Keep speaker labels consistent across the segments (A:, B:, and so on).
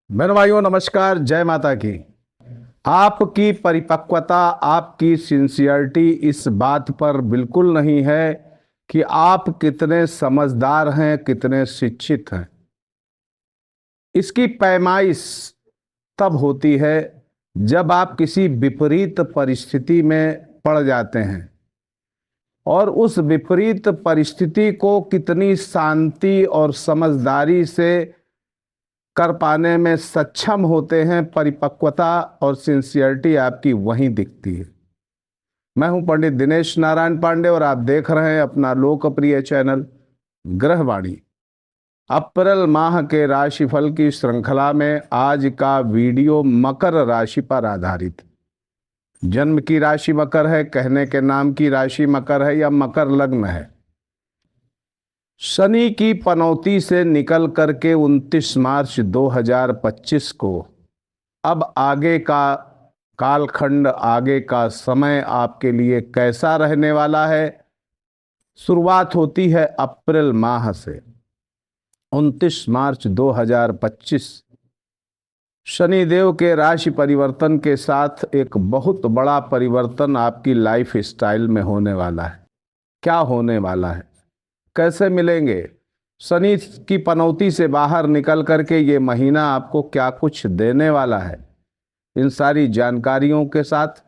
A: बहन भाइयों नमस्कार, जय माता की। आपकी परिपक्वता, आपकी सिंसियरिटी इस बात पर बिल्कुल नहीं है कि आप कितने समझदार हैं, कितने शिक्षित हैं। इसकी पैमाइश तब होती है जब आप किसी विपरीत परिस्थिति में पड़ जाते हैं और उस विपरीत परिस्थिति को कितनी शांति और समझदारी से कर पाने में सक्षम होते हैं। परिपक्वता और सिंसियरिटी आपकी वहीं दिखती है। मैं हूं पंडित दिनेश नारायण पांडे और आप देख रहे हैं अपना लोकप्रिय चैनल ग्रहवाणी। अप्रैल माह के राशिफल की श्रृंखला में आज का वीडियो मकर राशि पर आधारित। जन्म की राशि मकर है, कहने के नाम की राशि मकर है या मकर लग्न है। शनि की पनौती से निकल करके 29 मार्च 2025 को अब आगे का कालखंड, आगे का समय आपके लिए कैसा रहने वाला है। शुरुआत होती है अप्रैल माह से। 29 मार्च 2025 शनिदेव के राशि परिवर्तन के साथ एक बहुत बड़ा परिवर्तन आपकी लाइफ स्टाइल में होने वाला है। क्या होने वाला है, कैसे मिलेंगे, शनि की पनौती से बाहर निकल करके ये महीना आपको क्या कुछ देने वाला है, इन सारी जानकारियों के साथ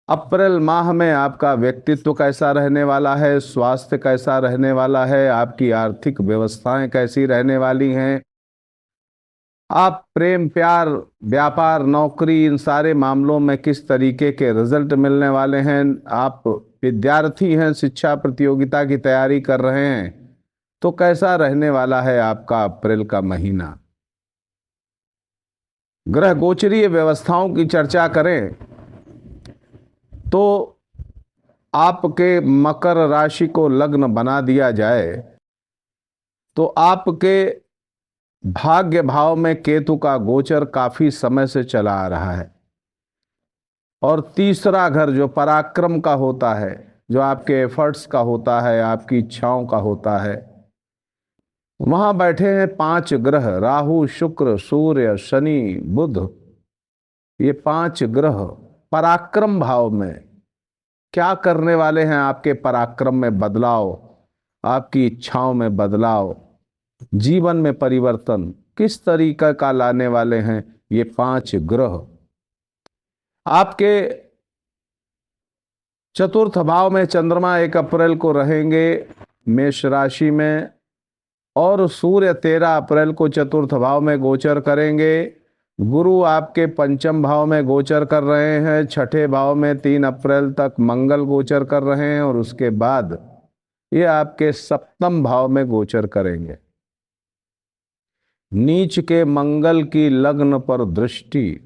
A: अप्रैल माह में आपका व्यक्तित्व कैसा रहने वाला है, स्वास्थ्य कैसा रहने वाला है, आपकी आर्थिक व्यवस्थाएं कैसी रहने वाली हैं, आप प्रेम प्यार व्यापार नौकरी इन सारे मामलों में किस तरीके के रिजल्ट मिलने वाले हैं। आप विद्यार्थी हैं, शिक्षा प्रतियोगिता की तैयारी कर रहे हैं, तो कैसा रहने वाला है आपका अप्रैल का महीना। ग्रह गोचरीय व्यवस्थाओं की चर्चा करें तो आपके मकर राशि को लग्न बना दिया जाए तो आपके भाग्य भाव में केतु का गोचर काफी समय से चला आ रहा है और तीसरा घर जो पराक्रम का होता है, जो आपके एफर्ट्स का होता है, आपकी इच्छाओं का होता है, वहां बैठे हैं 5 ग्रह, राहु शुक्र सूर्य शनि बुध। ये 5 ग्रह पराक्रम भाव में क्या करने वाले हैं। आपके पराक्रम में बदलाव, आपकी इच्छाओं में बदलाव, जीवन में परिवर्तन किस तरीके का लाने वाले हैं ये 5 ग्रह। आपके चतुर्थ भाव में चंद्रमा 1 अप्रैल को रहेंगे मेष राशि में और सूर्य 13 अप्रैल को चतुर्थ भाव में गोचर करेंगे। गुरु आपके पंचम भाव में गोचर कर रहे हैं। छठे भाव में 3 अप्रैल तक मंगल गोचर कर रहे हैं और उसके बाद ये आपके सप्तम भाव में गोचर करेंगे। नीच के मंगल की लग्न पर दृष्टि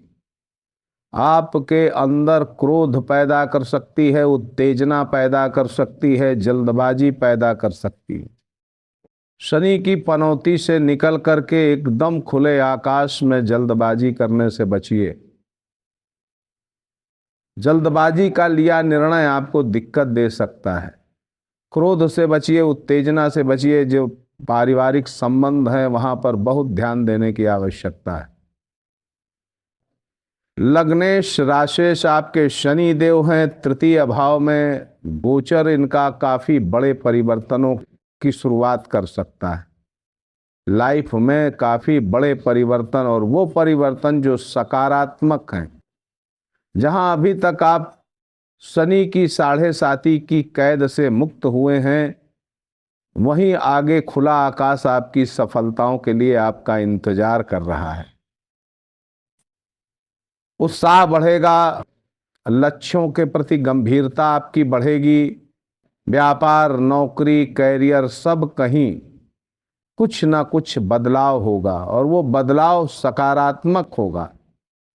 A: आपके अंदर क्रोध पैदा कर सकती है, उत्तेजना पैदा कर सकती है, जल्दबाजी पैदा कर सकती है। शनि की पनौती से निकल करके एकदम खुले आकाश में जल्दबाजी करने से बचिए। जल्दबाजी का लिया निर्णय आपको दिक्कत दे सकता है। क्रोध से बचिए, उत्तेजना से बचिए। जो पारिवारिक संबंध है वहां पर बहुत ध्यान देने की आवश्यकता है। लग्नेश राशेश आपके शनि देव हैं, तृतीय भाव में गोचर इनका काफी बड़े परिवर्तनों की शुरुआत कर सकता है। लाइफ में काफी बड़े परिवर्तन और वो परिवर्तन जो सकारात्मक हैं। जहां अभी तक आप शनि की 7.5 की कैद से मुक्त हुए हैं, वहीं आगे खुला आकाश आपकी सफलताओं के लिए आपका इंतजार कर रहा है। उत्साह बढ़ेगा, लक्ष्यों के प्रति गंभीरता आपकी बढ़ेगी। व्यापार नौकरी कैरियर सब कहीं कुछ ना कुछ बदलाव होगा और वो बदलाव सकारात्मक होगा।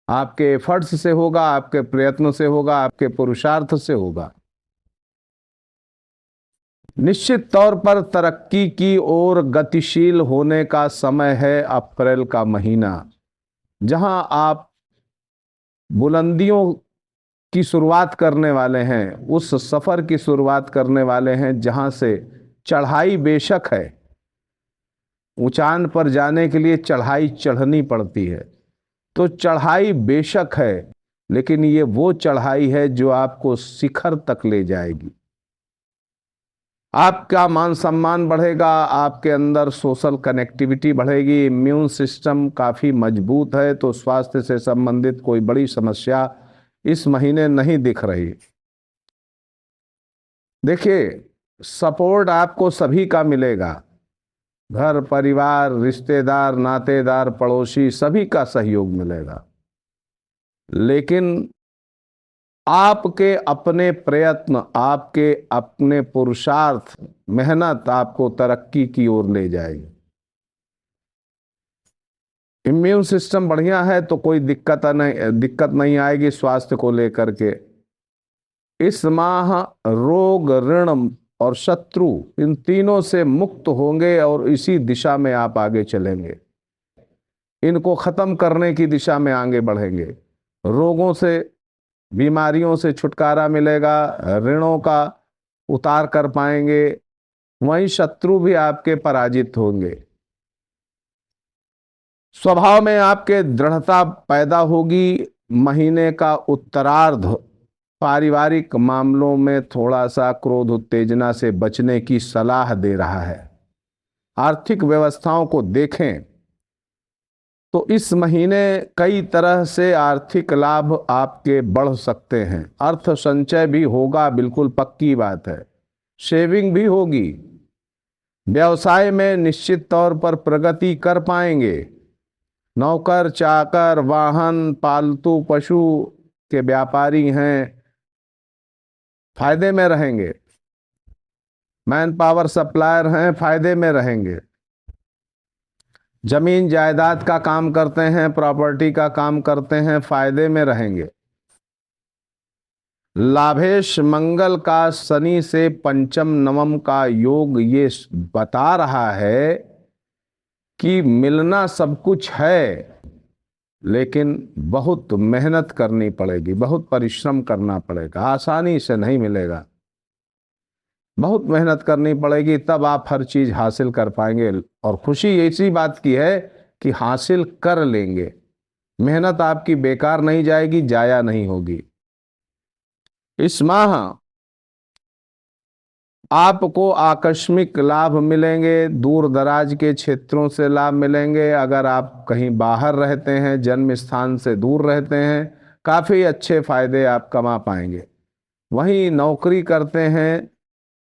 A: आपके एफर्ट्स से होगा, आपके प्रयत्न से होगा, आपके पुरुषार्थ से होगा। निश्चित तौर पर तरक्की की ओर गतिशील होने का समय है अप्रैल का महीना, जहां आप बुलंदियों की शुरुआत करने वाले हैं, उस सफर की शुरुआत करने वाले हैं जहां से चढ़ाई बेशक है ऊंचान पर जाने के लिए चढ़ाई चढ़नी पड़ती है। तो चढ़ाई बेशक है, लेकिन ये वो चढ़ाई है जो आपको शिखर तक ले जाएगी। आपका मान सम्मान बढ़ेगा, आपके अंदर सोशल कनेक्टिविटी बढ़ेगी, इम्यून सिस्टम काफ़ी मजबूत है, तो स्वास्थ्य से संबंधित कोई बड़ी समस्या इस महीने नहीं दिख रही। देखिए, सपोर्ट आपको सभी का मिलेगा, घर परिवार, रिश्तेदार, नातेदार, पड़ोसी, सभी का सहयोग मिलेगा। लेकिन आपके अपने प्रयत्न, आपके अपने पुरुषार्थ, मेहनत आपको तरक्की की ओर ले जाएगी। इम्यून सिस्टम बढ़िया है तो कोई दिक्कत नहीं आएगी स्वास्थ्य को लेकर के। इस माह रोग, ऋण और शत्रु, इन तीनों से मुक्त होंगे और इसी दिशा में आप आगे चलेंगे। इनको खत्म करने की दिशा में आगे बढ़ेंगे। रोगों से, बीमारियों से छुटकारा मिलेगा, ऋणों का उतार कर पाएंगे, वहीं शत्रु भी आपके पराजित होंगे। स्वभाव में आपके दृढ़ता पैदा होगी। महीने का उत्तरार्ध पारिवारिक मामलों में थोड़ा सा क्रोध, उत्तेजना से बचने की सलाह दे रहा है। आर्थिक व्यवस्थाओं को देखें तो इस महीने कई तरह से आर्थिक लाभ आपके बढ़ सकते हैं। अर्थ संचय भी होगा, बिल्कुल पक्की बात है। सेविंग भी होगी। व्यवसाय में निश्चित तौर पर प्रगति कर पाएंगे। नौकर चाकर, वाहन, पालतू पशु के व्यापारी हैं, फायदे में रहेंगे। मैन पावर सप्लायर हैं, फायदे में रहेंगे। जमीन जायदाद का काम करते हैं, प्रॉपर्टी का काम करते हैं, फायदे में रहेंगे। लाभेश मंगल का शनि से पंचम नवम का योग ये बता रहा है कि मिलना सब कुछ है, लेकिन बहुत मेहनत करनी पड़ेगी, बहुत परिश्रम करना पड़ेगा, आसानी से नहीं मिलेगा। बहुत मेहनत करनी पड़ेगी, तब आप हर चीज हासिल कर पाएंगे। और खुशी इसी बात की है कि हासिल कर लेंगे। मेहनत आपकी बेकार नहीं जाएगी, जाया नहीं होगी। इस माह आपको आकस्मिक लाभ मिलेंगे, दूर दराज के क्षेत्रों से लाभ मिलेंगे। अगर आप कहीं बाहर रहते हैं, जन्म स्थान से दूर रहते हैं, काफ़ी अच्छे फायदे आप कमा पाएंगे। वहीं नौकरी करते हैं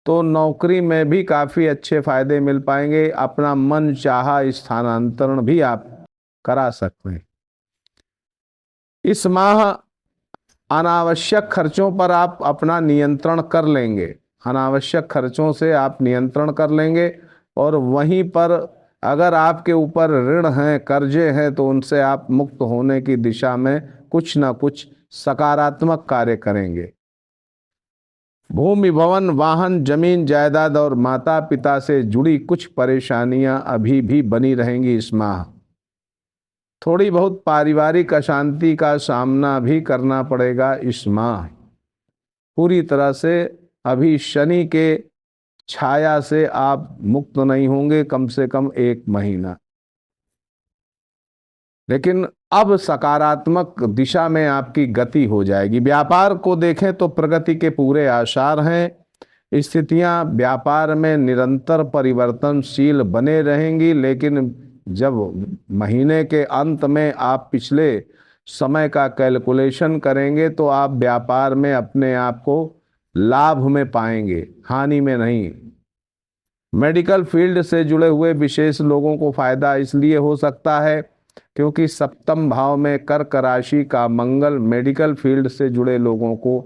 A: तो नौकरी में भी काफ़ी अच्छे फायदे मिल पाएंगे। अपना मन चाहा स्थानांतरण भी आप करा सकते हैं। इस माह अनावश्यक खर्चों पर आप अपना नियंत्रण कर लेंगे। अनावश्यक खर्चों से आप नियंत्रण कर लेंगे। और वहीं पर अगर आपके ऊपर ऋण हैं, कर्जे हैं, तो उनसे आप मुक्त होने की दिशा में कुछ ना कुछ सकारात्मक कार्य करेंगे। भूमि, भवन, वाहन, जमीन जायदाद और माता पिता से जुड़ी कुछ परेशानियां अभी भी बनी रहेंगी इस माह। थोड़ी बहुत पारिवारिक अशांति का सामना भी करना पड़ेगा इस माह। पूरी तरह से अभी शनि के छाया से आप मुक्त नहीं होंगे, कम से कम 1 महीना। लेकिन अब सकारात्मक दिशा में आपकी गति हो जाएगी। व्यापार को देखें तो प्रगति के पूरे आसार हैं। स्थितियां व्यापार में निरंतर परिवर्तनशील बने रहेंगी, लेकिन जब महीने के अंत में आप पिछले समय का कैलकुलेशन करेंगे तो आप व्यापार में अपने आप को लाभ में पाएंगे, हानि में नहीं। मेडिकल फील्ड से जुड़े हुए विशेष लोगों को फायदा इसलिए हो सकता है क्योंकि सप्तम भाव में कर्क राशि का मंगल मेडिकल फील्ड से जुड़े लोगों को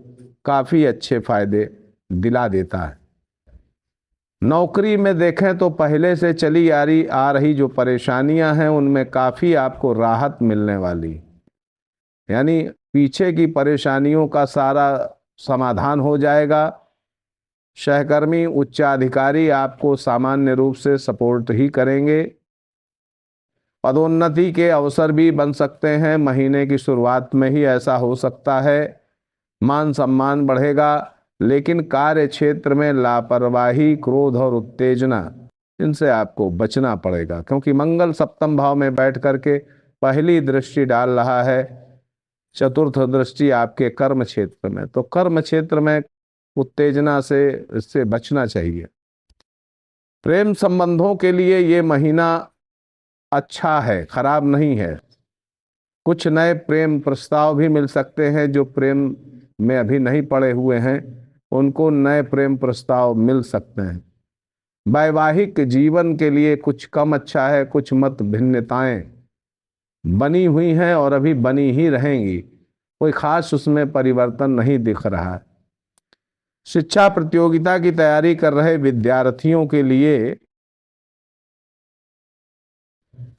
A: काफ़ी अच्छे फायदे दिला देता है। नौकरी में देखें तो पहले से चली आ रही जो परेशानियां हैं उनमें काफ़ी आपको राहत मिलने वाली, यानी पीछे की परेशानियों का सारा समाधान हो जाएगा। सहकर्मी, उच्चाधिकारी आपको सामान्य रूप से सपोर्ट ही करेंगे। पदोन्नति के अवसर भी बन सकते हैं, महीने की शुरुआत में ही ऐसा हो सकता है। मान सम्मान बढ़ेगा, लेकिन कार्य क्षेत्र में लापरवाही, क्रोध और उत्तेजना इनसे आपको बचना पड़ेगा, क्योंकि मंगल सप्तम भाव में बैठ करके पहली दृष्टि डाल रहा है, चतुर्थ दृष्टि आपके कर्म क्षेत्र में। तो कर्म क्षेत्र में उत्तेजना से इससे बचना चाहिए। प्रेम संबंधों के लिए ये महीना अच्छा है, खराब नहीं है। कुछ नए प्रेम प्रस्ताव भी मिल सकते हैं, जो प्रेम में अभी नहीं पड़े हुए हैं उनको नए प्रेम प्रस्ताव मिल सकते हैं। वैवाहिक जीवन के लिए कुछ कम अच्छा है, कुछ मत भिन्नताएं बनी हुई हैं और अभी बनी ही रहेंगी, कोई खास उसमें परिवर्तन नहीं दिख रहा है। शिक्षा प्रतियोगिता की तैयारी कर रहे विद्यार्थियों के लिए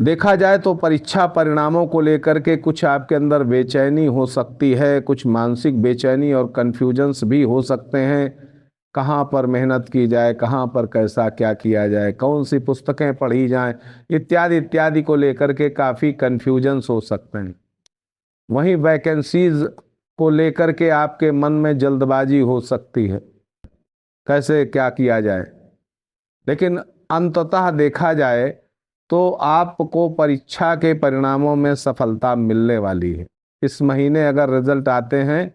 A: देखा जाए तो परीक्षा परिणामों को लेकर के कुछ आपके अंदर बेचैनी हो सकती है, कुछ मानसिक बेचैनी और कन्फ्यूजन्स भी हो सकते हैं। कहाँ पर मेहनत की जाए, कहाँ पर कैसा क्या किया जाए, कौन सी पुस्तकें पढ़ी जाएं, इत्यादि इत्यादि को लेकर के काफ़ी कन्फ्यूजन्स हो सकते हैं। वहीं वैकेंसीज को लेकर के आपके मन में जल्दबाजी हो सकती है, कैसे क्या किया जाए। लेकिन अंततः देखा जाए तो आपको परीक्षा के परिणामों में सफलता मिलने वाली है। इस महीने अगर रिजल्ट आते हैं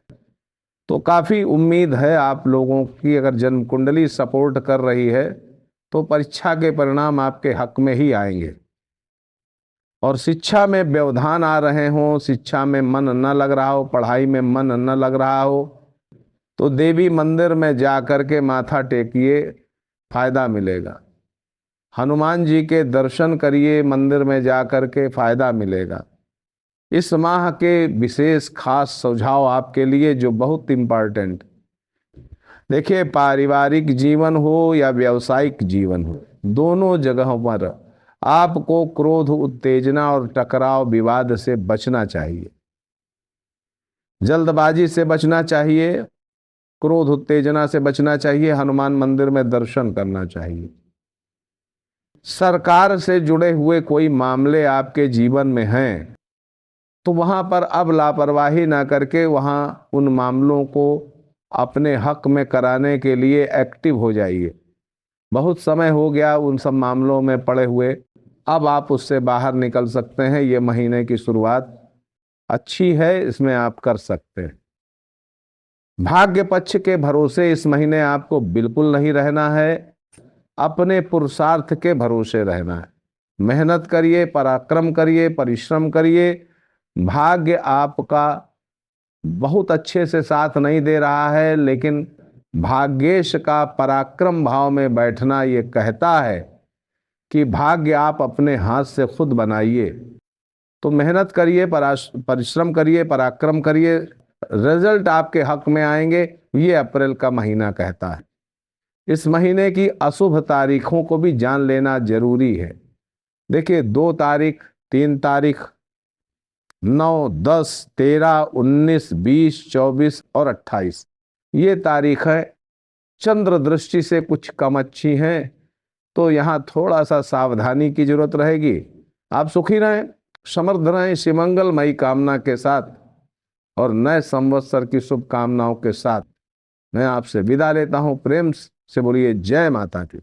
A: तो काफ़ी उम्मीद है आप लोगों की, अगर जन्म कुंडली सपोर्ट कर रही है तो परीक्षा के परिणाम आपके हक में ही आएंगे। और शिक्षा में व्यवधान आ रहे हों, शिक्षा में मन न लग रहा हो, पढ़ाई में मन न लग रहा हो, तो देवी मंदिर में जा कर के माथा टेकिए, फायदा मिलेगा। हनुमान जी के दर्शन करिए मंदिर में जा कर के, फायदा मिलेगा। इस माह के विशेष खास सुझाव आपके लिए जो बहुत इम्पॉर्टेंट, देखिए पारिवारिक जीवन हो या व्यावसायिक जीवन हो, दोनों जगहों पर आपको क्रोध, उत्तेजना और टकराव विवाद से बचना चाहिए। जल्दबाजी से बचना चाहिए, क्रोध उत्तेजना से बचना चाहिए, हनुमान मंदिर में दर्शन करना चाहिए। सरकार से जुड़े हुए कोई मामले आपके जीवन में हैं तो वहां पर अब लापरवाही ना करके वहां उन मामलों को अपने हक में कराने के लिए एक्टिव हो जाइए। बहुत समय हो गया उन सब मामलों में पड़े हुए, अब आप उससे बाहर निकल सकते हैं। ये महीने की शुरुआत अच्छी है, इसमें आप कर सकते हैं। भाग्य पक्ष के भरोसे इस महीने आपको बिल्कुल नहीं रहना है, अपने पुरुषार्थ के भरोसे रहना है। मेहनत करिए, पराक्रम करिए, परिश्रम करिए। भाग्य आपका बहुत अच्छे से साथ नहीं दे रहा है, लेकिन भाग्येश का पराक्रम भाव में बैठना ये कहता है कि भाग्य आप अपने हाथ से खुद बनाइए। तो मेहनत करिए, परिश्रम करिए, पराक्रम करिए, रिजल्ट आपके हक में आएंगे, ये अप्रैल का महीना कहता है। इस महीने की अशुभ तारीखों को भी जान लेना जरूरी है। देखिए 2 तारीख, 3 तारीख, 9, 10, 13, 19, 20, 24 और 28 ये तारीख है चंद्र दृष्टि से कुछ कम अच्छी हैं, तो यहाँ थोड़ा सा सावधानी की जरूरत रहेगी। आप सुखी रहें, समृद्ध रहें, शिवमंगलमयी कामना के साथ और नए संवत्सर की शुभकामनाओं के साथ मैं आपसे विदा लेता हूँ। प्रेम से बोलिए जय माता की।